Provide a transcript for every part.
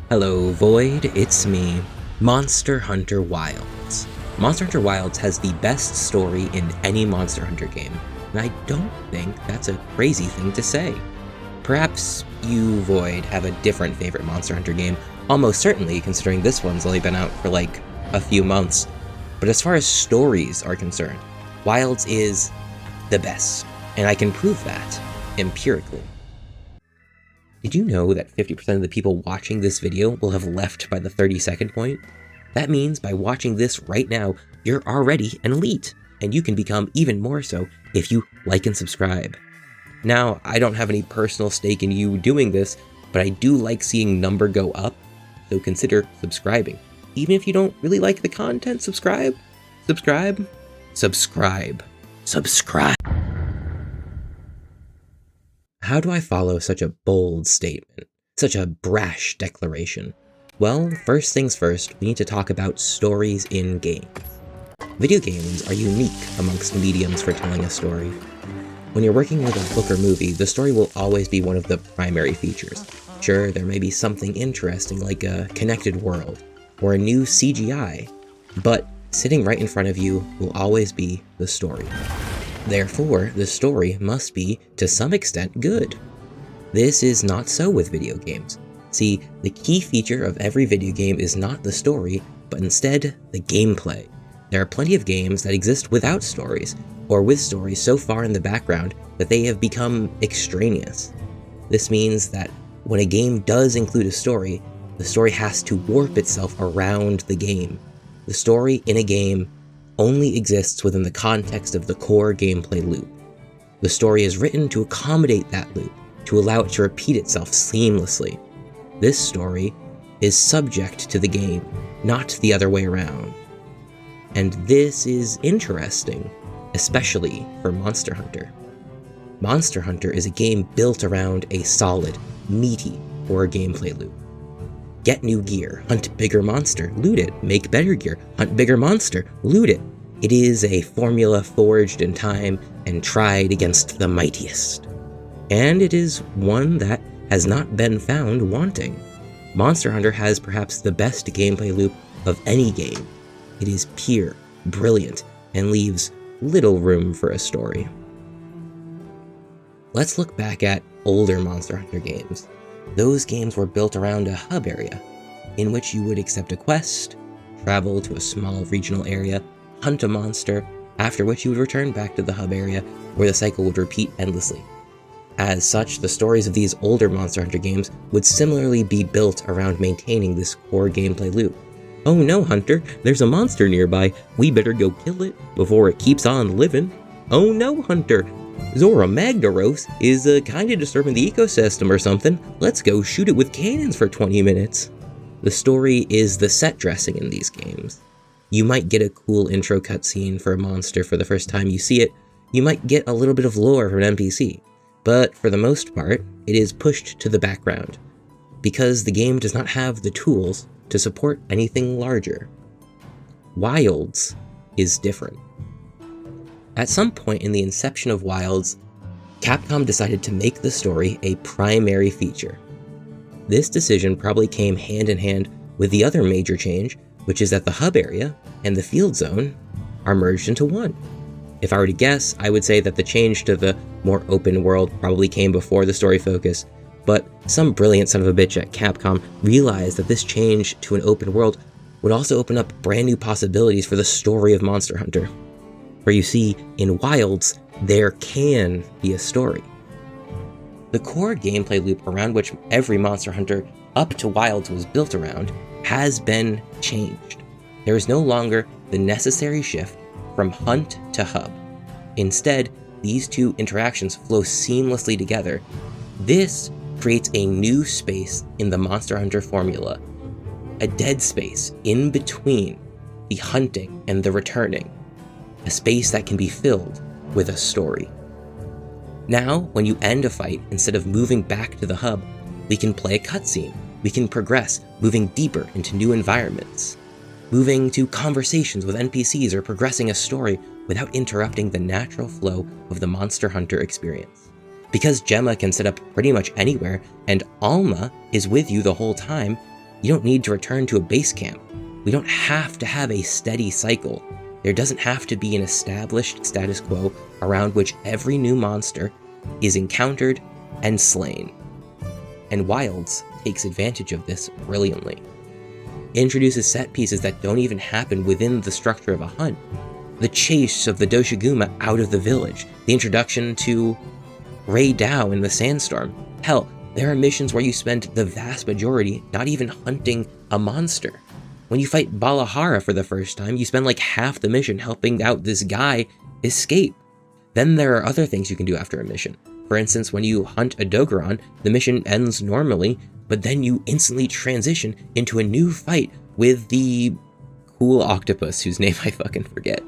Hello Void, it's me, Monster Hunter Wilds. Monster Hunter Wilds has the best story in any Monster Hunter game, and I don't think that's a crazy thing to say. Perhaps you, Void, have a different favorite Monster Hunter game, almost certainly considering this one's only been out for like a few months. But as far as stories are concerned, Wilds is the best, and I can prove that empirically. Did you know that 50% of the people watching this video will have left by the 30-second point? That means by watching this right now, you're already an elite, and you can become even more so if you like and subscribe. Now, I don't have any personal stake in you doing this, but I do like seeing number go up, so consider subscribing. Even if you don't really like the content, subscribe. How do I follow such a bold statement? Such a brash declaration? Well, first things first, we need to talk about stories in games. Video games are unique amongst mediums for telling a story. When you're working with a book or movie, the story will always be one of the primary features. Sure, there may be something interesting like a connected world, or a new CGI, but sitting right in front of you will always be the story. Therefore, the story must be, to some extent, good. This is not so with video games. See, the key feature of every video game is not the story, but instead, the gameplay. There are plenty of games that exist without stories, or with stories so far in the background that they have become extraneous. This means that when a game does include a story, the story has to warp itself around the game. The story in a game only exists within the context of the core gameplay loop. The story is written to accommodate that loop, to allow it to repeat itself seamlessly. This story is subject to the game, not the other way around. And this is interesting, especially for Monster Hunter. Monster Hunter is a game built around a solid, meaty core gameplay loop. Get new gear, hunt bigger monster, loot it, make better gear, hunt bigger monster, loot it. It is a formula forged in time and tried against the mightiest. And it is one that has not been found wanting. Monster Hunter has perhaps the best gameplay loop of any game. It is pure, brilliant, and leaves little room for a story. Let's look back at older Monster Hunter games. Those games were built around a hub area, in which you would accept a quest, travel to a small regional area, hunt a monster, after which you would return back to the hub area, where the cycle would repeat endlessly. As such, the stories of these older Monster Hunter games would similarly be built around maintaining this core gameplay loop. Oh no, Hunter, there's a monster nearby, we better go kill it before it keeps on living. Oh no, Hunter, Zora Magdaros is kinda disturbing the ecosystem or something. Let's go shoot it with cannons for 20 minutes. The story is the set dressing in these games. You might get a cool intro cutscene for a monster for the first time you see it. You might get a little bit of lore from an NPC. But for the most part, it is pushed to the background, because the game does not have the tools to support anything larger. Wilds is different. At some point in the inception of Wilds, Capcom decided to make the story a primary feature. This decision probably came hand in hand with the other major change, which is that the hub area and the field zone are merged into one. If I were to guess, I would say that the change to the more open world probably came before the story focus, but some brilliant son of a bitch at Capcom realized that this change to an open world would also open up brand new possibilities for the story of Monster Hunter. For you see, in Wilds, there can be a story. The core gameplay loop around which every Monster Hunter up to Wilds was built around has been changed. There is no longer the necessary shift from hunt to hub. Instead, these two interactions flow seamlessly together. This creates a new space in the Monster Hunter formula, a dead space in between the hunting and the returning, a space that can be filled with a story. Now, when you end a fight, instead of moving back to the hub, we can play a cutscene. We can progress, moving deeper into new environments, moving to conversations with NPCs or progressing a story without interrupting the natural flow of the Monster Hunter experience. Because Gemma can set up pretty much anywhere, and Alma is with you the whole time, You don't need to return to a base camp. We don't have to have a steady cycle. There doesn't have to be an established status quo around which every new monster is encountered and slain. And Wilds takes advantage of this brilliantly. It introduces set pieces that don't even happen within the structure of a hunt. The chase of the Doshiguma out of the village, the introduction to Rei Dao in the sandstorm. Hell, there are missions where you spend the vast majority not even hunting a monster. When you fight Balahara for the first time, you spend like half the mission helping out this guy escape. Then there are other things you can do after a mission. For instance, when you hunt a Dogoran, the mission ends normally, but then you instantly transition into a new fight with the cool octopus whose name I fucking forget.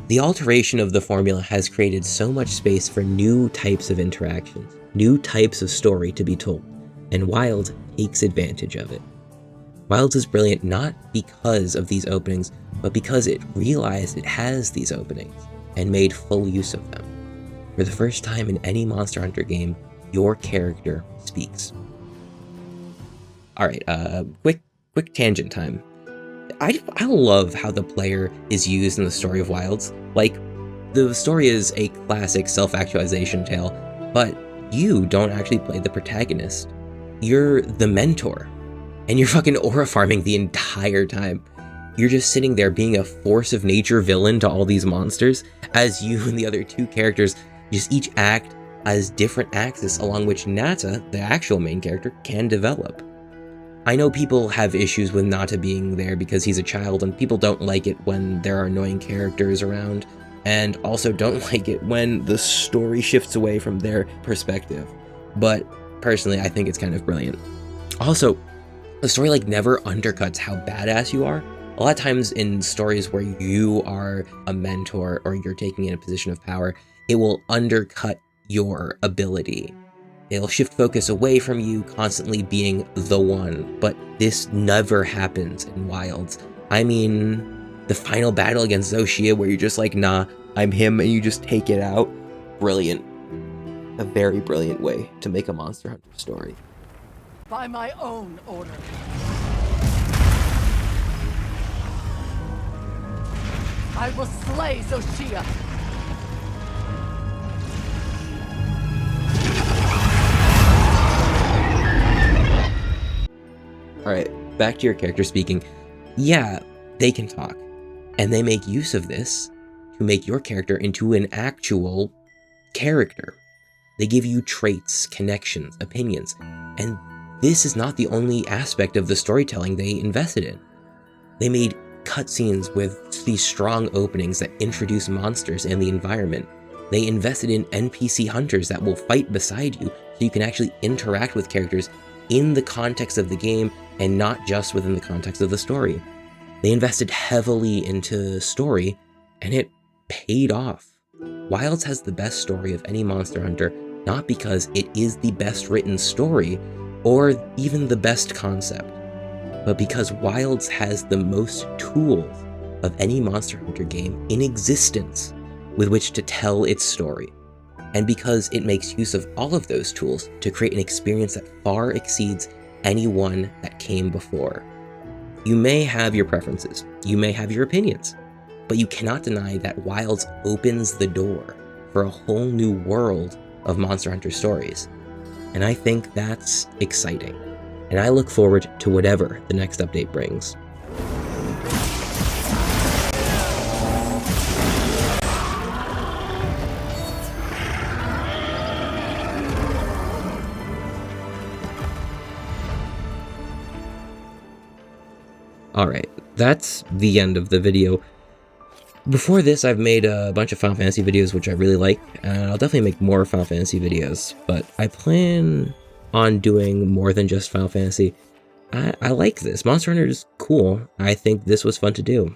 The alteration of the formula has created so much space for new types of interactions, new types of story to be told, and Wild takes advantage of it. Wilds is brilliant not because of these openings, but because it realized it has these openings and made full use of them. For the first time in any Monster Hunter game, your character speaks. Alright, quick tangent time. I love how the player is used in the story of Wilds. Like, the story is a classic self-actualization tale, but you don't actually play the protagonist. You're the mentor, and you're fucking aura farming the entire time. You're just sitting there being a force of nature villain to all these monsters, as you and the other two characters just each act as different axes along which Nata, the actual main character, can develop. I know people have issues with Nata being there because he's a child, and people don't like it when there are annoying characters around, and also don't like it when the story shifts away from their perspective. But personally, I think it's kind of brilliant. Also, the story like never undercuts how badass you are. A lot of times in stories where you are a mentor or you're taking in a position of power, it will undercut your ability. It'll shift focus away from you constantly being the one, but this never happens in Wilds. I mean, the final battle against Zoshia where you're just like, nah, I'm him, and you just take it out. Brilliant. A very brilliant way to make a Monster Hunter story. By my own order. I will slay Zoshia. Alright, back to your character speaking. Yeah, they can talk, and they make use of this to make your character into an actual character. They give you traits, connections, opinions, and this is not the only aspect of the storytelling they invested in. They made cutscenes with these strong openings that introduce monsters and the environment. They invested in NPC hunters that will fight beside you so you can actually interact with characters in the context of the game and not just within the context of the story. They invested heavily into story, and it paid off. Wilds has the best story of any Monster Hunter, not because it is the best written story or even the best concept, but because Wilds has the most tools of any Monster Hunter game in existence with which to tell its story, and because it makes use of all of those tools to create an experience that far exceeds any one that came before. You may have your preferences, you may have your opinions, but you cannot deny that Wilds opens the door for a whole new world of Monster Hunter stories. And I think that's exciting. And I look forward to whatever the next update brings. Alright, that's the end of the video. Before this, I've made a bunch of Final Fantasy videos, which I really like, and I'll definitely make more Final Fantasy videos, but I plan on doing more than just Final Fantasy. I like this. Monster Hunter is cool. I think this was fun to do.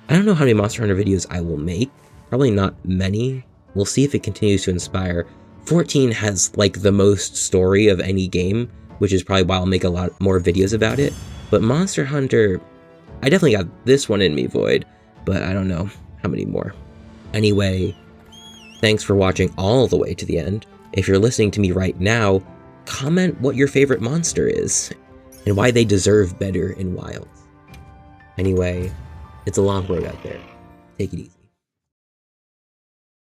I don't know how many Monster Hunter videos I will make. Probably not many. We'll see if it continues to inspire. 14 has, like, the most story of any game, which is probably why I'll make a lot more videos about it. But Monster Hunter, I definitely got this one in me, Void, but I don't know how many more. Anyway, thanks for watching all the way to the end. If you're listening to me right now, comment what your favorite monster is. and why they deserve better in Wilds. Anyway, it's a long road out there. Take it easy.